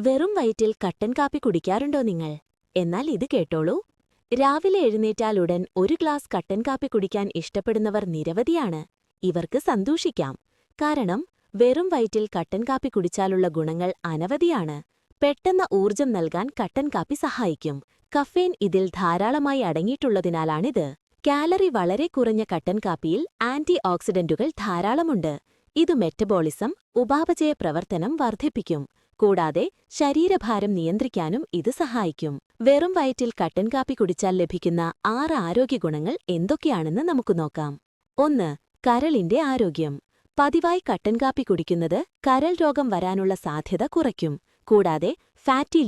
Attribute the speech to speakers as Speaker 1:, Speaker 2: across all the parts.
Speaker 1: വെറും വയറ്റിൽ കട്ടൻ കാപ്പി കുടിക്കാറുണ്ടോ നിങ്ങൾ? എന്നാൽ ഇത് കേട്ടോളൂ. രാവിലെ എഴുന്നേറ്റാലുടൻ ഒരു ഗ്ലാസ് കട്ടൻ കാപ്പി കുടിക്കാൻ ഇഷ്ടപ്പെടുന്നവർ നിരവധിയാണ്. ഇവർക്ക് സന്തോഷിക്കാം. കാരണം വെറും വയറ്റിൽ കട്ടൻ കാപ്പി കുടിച്ചാലുള്ള ഗുണങ്ങൾ അനവധിയാണ്. പെട്ടെന്ന് ഊർജം നൽകാൻ കട്ടൻ കാപ്പി സഹായിക്കും. കഫേൻ ഇതിൽ ധാരാളമായി അടങ്ങിയിട്ടുള്ളതിനാലാണിത്. കാലറി വളരെ കുറഞ്ഞ കട്ടൻ കാപ്പിയിൽ ആന്റി ഓക്സിഡന്റുകൾ ധാരാളമുണ്ട്. ഇത് മെറ്റബോളിസം, ഉപാപചയ പ്രവർത്തനം വർദ്ധിപ്പിക്കും. കൂടാതെ ശരീരഭാരം നിയന്ത്രിക്കാനും ഇത് സഹായിക്കും. വെറും വയറ്റിൽ കട്ടൻ കാപ്പി കുടിച്ചാൽ ലഭിക്കുന്ന 6 ആരോഗ്യഗുണങ്ങൾ എന്തൊക്കെയാണെന്ന് നമുക്ക് നോക്കാം. 1. കരളിന്റെ ആരോഗ്യം. പതിവായി കട്ടൻ കാപ്പി കുടിക്കുന്നത് കരൾ രോഗം വരാനുള്ള സാധ്യത കുറയ്ക്കും. കൂടാതെ ഫാറ്റി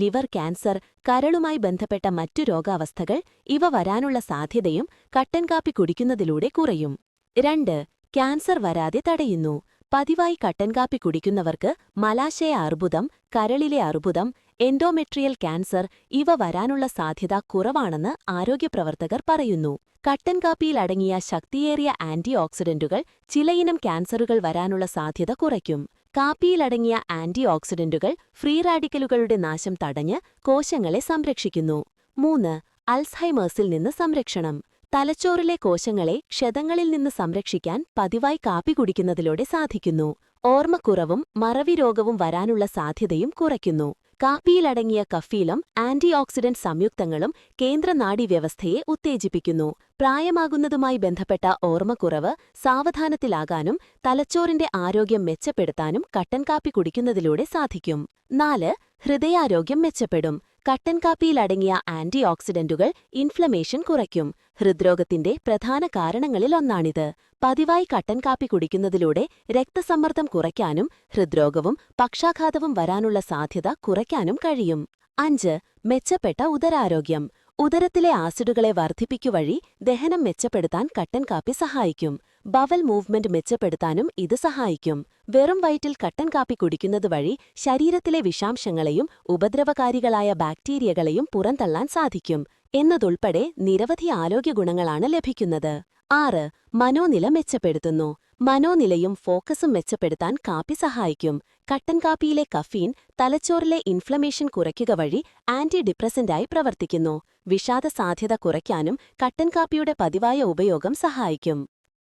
Speaker 1: ലിവർ ക്യാൻസർ, കരളുമായി ബന്ധപ്പെട്ട മറ്റു രോഗാവസ്ഥകൾ ഇവ വരാനുള്ള സാധ്യതയും കട്ടൻ കാപ്പി കുടിക്കുന്നതിലൂടെ കുറയും. 2. ക്യാൻസർ വരാതെ തടയുന്നു. പതിവായി കട്ടൻ കാപ്പി കുടിക്കുന്നവർക്ക് മലാശയ അർബുദം, കരളിലെ അർബുദം, എൻഡോമെട്രിയൽ ക്യാൻസർ ഇവ വരാനുള്ള സാധ്യത കുറവാണെന്ന് ആരോഗ്യപ്രവർത്തകർ പറയുന്നു. കട്ടൻ കാപ്പിയിൽ അടങ്ങിയ ശക്തിയേറിയ ആന്റി ഓക്സിഡന്റുകൾ ചിലയിനം ക്യാൻസറുകൾ വരാനുള്ള സാധ്യത കുറയ്ക്കും. കാപ്പിയിലടങ്ങിയ ആന്റി ഓക്സിഡന്റുകൾ ഫ്രീ റാഡിക്കലുകളുടെ നാശം തടഞ്ഞ് കോശങ്ങളെ സംരക്ഷിക്കുന്നു. 3. അൾസൈമേഴ്സിൽ നിന്ന് സംരക്ഷണം. തലച്ചോറിലെ കോശങ്ങളെ ക്ഷതങ്ങളിൽ നിന്ന് സംരക്ഷിക്കാൻ പതിവായി കാപ്പി കുടിക്കുന്നതിലൂടെ സാധിക്കുന്നു. ഓർമ്മക്കുറവും മറവി രോഗവും വരാനുള്ള സാധ്യതയും കുറയ്ക്കുന്നു. കാപ്പിയിലടങ്ങിയ കഫീലും ആന്റി ഓക്സിഡന്റ് സംയുക്തങ്ങളും കേന്ദ്ര നാഡീവ്യവസ്ഥയെ ഉത്തേജിപ്പിക്കുന്നു. പ്രായമാകുന്നതുമായി ബന്ധപ്പെട്ട ഓർമ്മക്കുറവ് സാവധാനത്തിലാകാനും തലച്ചോറിന്റെ ആരോഗ്യം മെച്ചപ്പെടുത്താനും കട്ടൻ കാപ്പി കുടിക്കുന്നതിലൂടെ സാധിക്കും. 4. ഹൃദയാരോഗ്യം മെച്ചപ്പെടും. കട്ടൻ കാപ്പിയിലടങ്ങിയ ആന്റി ഓക്സിഡന്റുകൾ ഇൻഫ്ലമേഷൻ കുറയ്ക്കും. ഹൃദ്രോഗത്തിന്റെ പ്രധാന കാരണങ്ങളിലൊന്നാണിത്. പതിവായി കട്ടൻ കാപ്പി കുടിക്കുന്നതിലൂടെ രക്തസമ്മർദ്ദം കുറയ്ക്കാനും ഹൃദ്രോഗവും പക്ഷാഘാതവും വരാനുള്ള സാധ്യത കുറയ്ക്കാനും കഴിയും. 5. മെച്ചപ്പെട്ട ഉദരാരോഗ്യം. ഉദരത്തിലെ ആസിഡുകളെ വർദ്ധിപ്പിക്കുവഴി ദഹനം മെച്ചപ്പെടുത്താൻ കട്ടൻ കാപ്പി സഹായിക്കും. ബവൽ മൂവ്മെന്റ് മെച്ചപ്പെടുത്താനും ഇത് സഹായിക്കും. വെറും വയറ്റിൽ കട്ടൻ കാപ്പി കുടിക്കുന്നതുവഴി ശരീരത്തിലെ വിഷാംശങ്ങളെയും ഉപദ്രവകാരികളായ ബാക്ടീരിയകളെയും പുറന്തള്ളാൻ സാധിക്കും എന്നതുൾപ്പെടെ നിരവധി ആരോഗ്യഗുണങ്ങളാണ് ലഭിക്കുന്നത്. 6. മനോനില മെച്ചപ്പെടുത്തുന്നു. മനോനിലയും ഫോക്കസും മെച്ചപ്പെടുത്താൻ കാപ്പി സഹായിക്കും. കട്ടൻ കാപ്പിയിലെ കഫീൻ തലച്ചോറിലെ ഇൻഫ്ലമേഷൻ കുറയ്ക്കുക വഴി ആന്റി ഡിപ്രസന്റായി പ്രവർത്തിക്കുന്നു. വിഷാദ സാധ്യത കുറയ്ക്കാനും കട്ടൻ കാപ്പിയുടെ പതിവായ ഉപയോഗം സഹായിക്കും.